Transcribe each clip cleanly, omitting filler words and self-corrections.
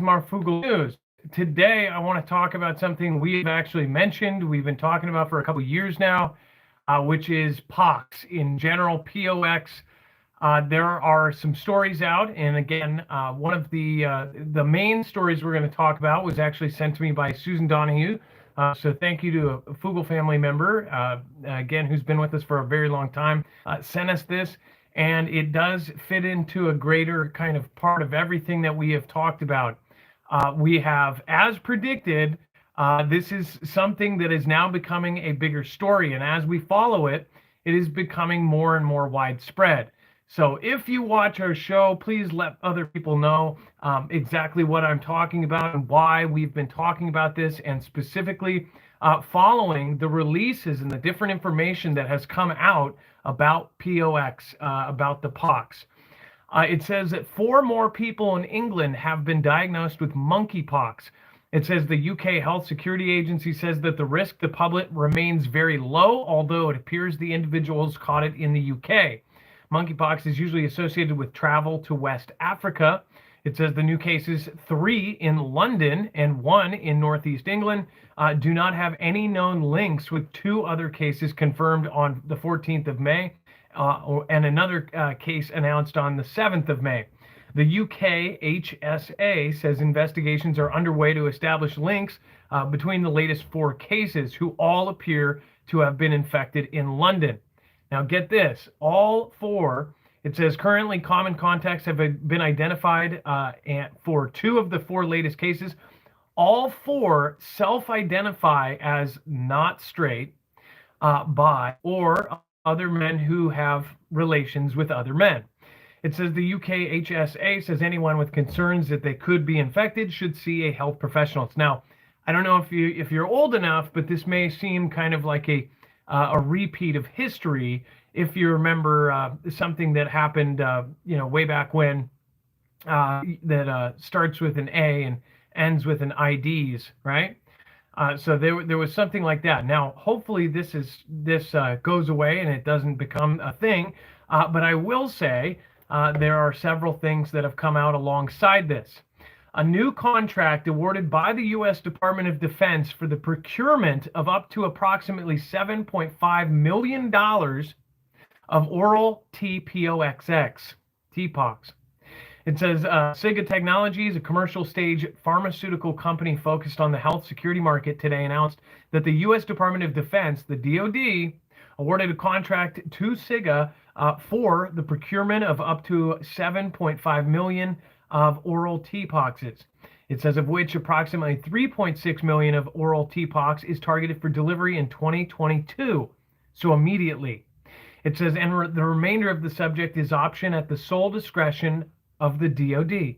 Marfoogle News. Today, I want to talk about something we've actually mentioned, we've been talking about for a couple of years now, which is pox in general, POX. There are some stories out, and again, one of the main stories we're going to talk about was actually sent to me by Susan Donahue. So thank you to a Foogle family member, again, who's been with us for a very long time, sent us this, and it does fit into a greater kind of part of everything that we have talked about. We have, as predicted, this is something that is now becoming a bigger story, and as we follow it, it is becoming more and more widespread. So if you watch our show, please let other people know exactly what I'm talking about and why we've been talking about this, and specifically following the releases and the different information that has come out about POX, about the pox. It says that 4 more people in England have been diagnosed with monkeypox. It says the UK Health Security Agency says that the risk to the public remains very low, although it appears the individuals caught it in the UK. Monkeypox is usually associated with travel to West Africa. It says the new cases, 3 in London and 1 in Northeast England, do not have any known links, with 2 other cases confirmed on the 14th of May. And another case announced on the 7th of May. The UK HSA says investigations are underway to establish links between the latest 4 cases, who all appear to have been infected in London. Now get this, all 4, it says currently common contacts have been identified for 2 of the 4 latest cases. All 4 self-identify as not straight, bi, or other men who have relations with other men. It says the UK HSA says anyone with concerns that they could be infected should see a health professional. Now, I don't know if you're old enough, but this may seem kind of like a repeat of history. If you remember something that happened, way back when, that starts with an A and ends with an IDs, right? So there was something like that. Now, hopefully this goes away and it doesn't become a thing. But I will say there are several things that have come out alongside this. A new contract awarded by the U.S. Department of Defense for the procurement of up to approximately $7.5 million of oral TPOXX, TPOX. It says SIGA Technologies, a commercial stage pharmaceutical company focused on the health security market, today announced that the U.S. Department of Defense, the DoD, awarded a contract to SIGA for the procurement of up to 7.5 million of oral TPOXs. It says of which approximately 3.6 million of oral TPOX is targeted for delivery in 2022, so immediately. It says, and the remainder of the subject is option at the sole discretion of the DoD.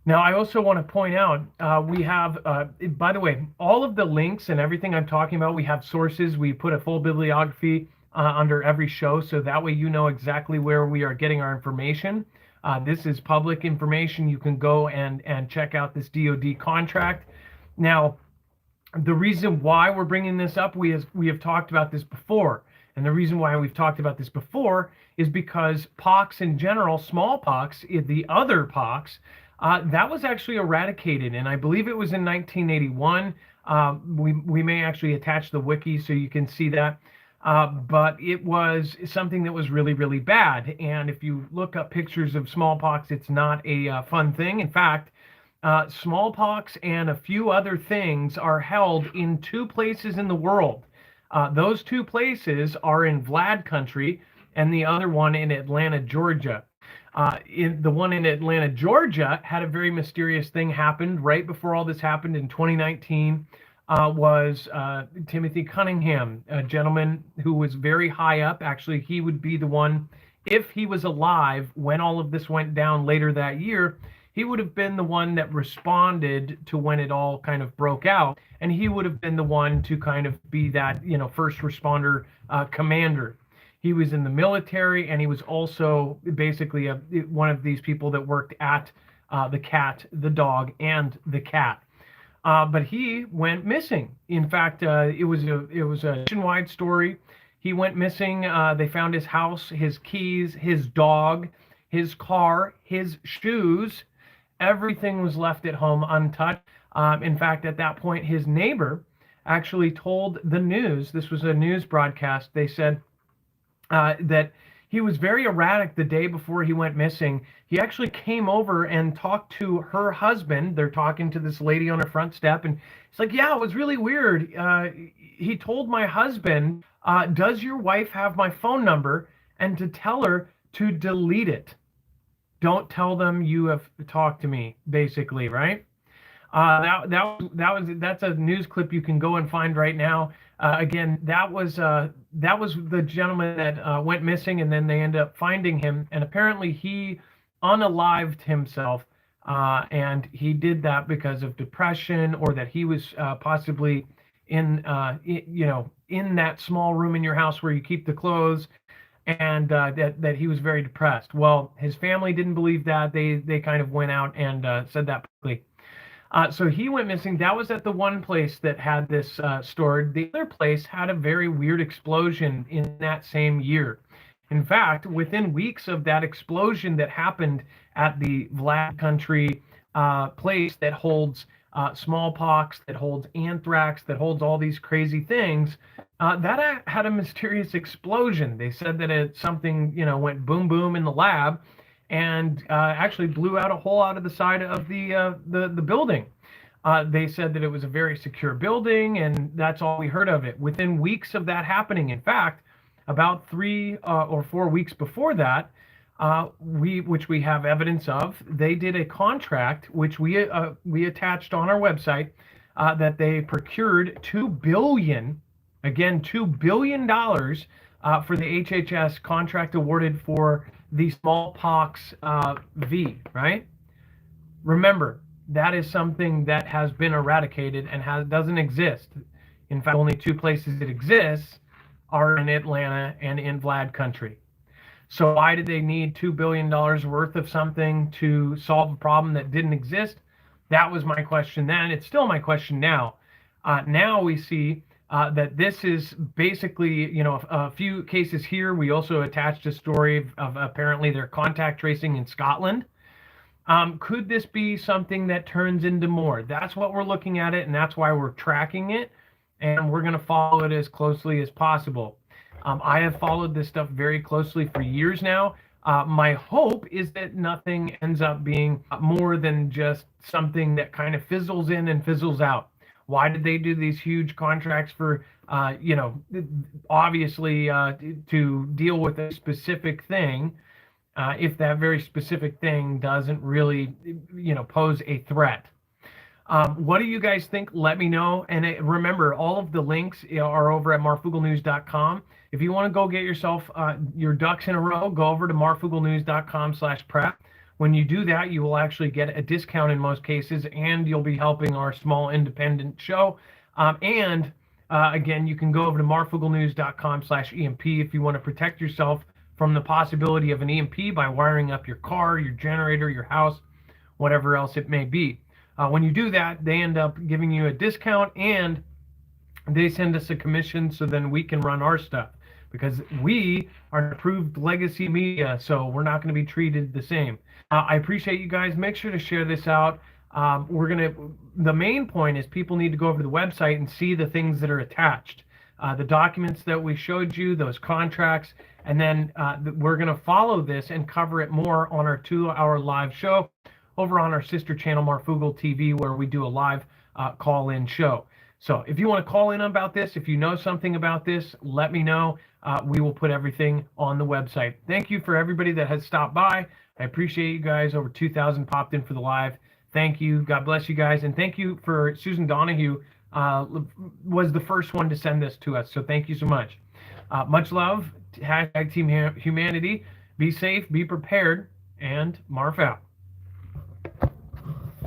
Now, I also want to point out, we have, by the way, all of the links and everything I'm talking about, we have sources. We put a full bibliography under every show, so that way you know exactly where we are getting our information. This is public information. You can go and check out this DoD contract. Now, the reason why we're bringing this up, we have talked about this before. And the reason why we've talked about this before is because pox in general, smallpox, the other pox, that was actually eradicated. And I believe it was in 1981. We may actually attach the wiki so you can see that. But it was something that was really, really bad. And if you look up pictures of smallpox, it's not a fun thing. In fact, smallpox and a few other things are held in 2 places in the world. Those 2 places are in Vlad country and the other one in Atlanta, Georgia. The one in Atlanta, Georgia had a very mysterious thing happen right before all this happened in 2019. Was Timothy Cunningham, a gentleman who was very high up. Actually, he would be the one, if he was alive when all of this went down later that year, he would have been the one that responded to when it all kind of broke out. And he would have been the one to kind of be that, first responder commander. He was in the military, and he was also basically one of these people that worked at the cat, the dog, and the cat. But he went missing. In fact, it was a nationwide story. He went missing. They found his house, his keys, his dog, his car, his shoes, Everything was left at home untouched. In fact, at that point, his neighbor actually told the news, this was a news broadcast, they said that he was very erratic the day before he went missing. He actually came over and talked to her husband. They're talking to this lady on her front step, and he's like, yeah, it was really weird. He told my husband, does your wife have my phone number? And to tell her to delete it. Don't tell them you have talked to me, basically, right? That's a news clip you can go and find right now. Again, that was the gentleman that went missing, and then they end up finding him, and apparently he unalived himself, and he did that because of depression, or that he was possibly in in that small room in your house where you keep the clothes, and that he was very depressed. Well, his family didn't believe that. They kind of went out and said that publicly. So he went missing. That was at the one place that had this stored. The other place had a very weird explosion in that same year. In fact, within weeks of that explosion that happened at the Vlad country place that holds smallpox, that holds anthrax, that holds all these crazy things, that had a mysterious explosion. They said that something went boom boom in the lab, and actually blew out a hole out of the side of the building. They said that it was a very secure building, and that's all we heard of it. Within weeks of that happening, in fact, about 3 or 4 weeks before that, which we have evidence of, they did a contract which we attached on our website, that they procured $2 billion, again $2 billion for the HHS contract awarded for the smallpox V, right? Remember, that is something that has been eradicated and doesn't exist. In fact, only 2 places it exists are in Atlanta and in Vlad country. So why did they need $2 billion worth of something to solve a problem that didn't exist? That was my question then. It's still my question now. Now we see that this is basically, a few cases here. We also attached a story of apparently their contact tracing in Scotland. Could this be something that turns into more? That's what we're looking at it, and that's why we're tracking it, and we're going to follow it as closely as possible. I have followed this stuff very closely for years now. My hope is that nothing ends up being more than just something that kind of fizzles in and fizzles out. Why did they do these huge contracts for, obviously to deal with a specific thing, if that very specific thing doesn't really, pose a threat? What do you guys think? Let me know. And remember, all of the links are over at marfooglenews.com. If you want to go get yourself your ducks in a row, go over to marfooglenews.com/prep. When you do that, you will actually get a discount in most cases, and you'll be helping our small independent show. Again, you can go over to marfooglenews.com/EMP if you want to protect yourself from the possibility of an EMP by wiring up your car, your generator, your house, whatever else it may be. When you do that, they end up giving you a discount, and they send us a commission so then we can run our stuff, because we are approved legacy media, so we're not going to be treated the same. I appreciate you guys. Make sure to share this out. The main point is people need to go over to the website and see the things that are attached. The documents that we showed you, those contracts, and then we're going to follow this and cover it more on our 2-hour live show over on our sister channel, Marfoogle TV, where we do a live call-in show. So if you want to call in about this, if you know something about this, let me know. We will put everything on the website. Thank you for everybody that has stopped by. I appreciate you guys. Over 2,000 popped in for the live. Thank you. God bless you guys. And thank you for Susan Donahue, was the first one to send this to us. So thank you so much. Much love. #Team Humanity. Be safe, be prepared, and Marf out.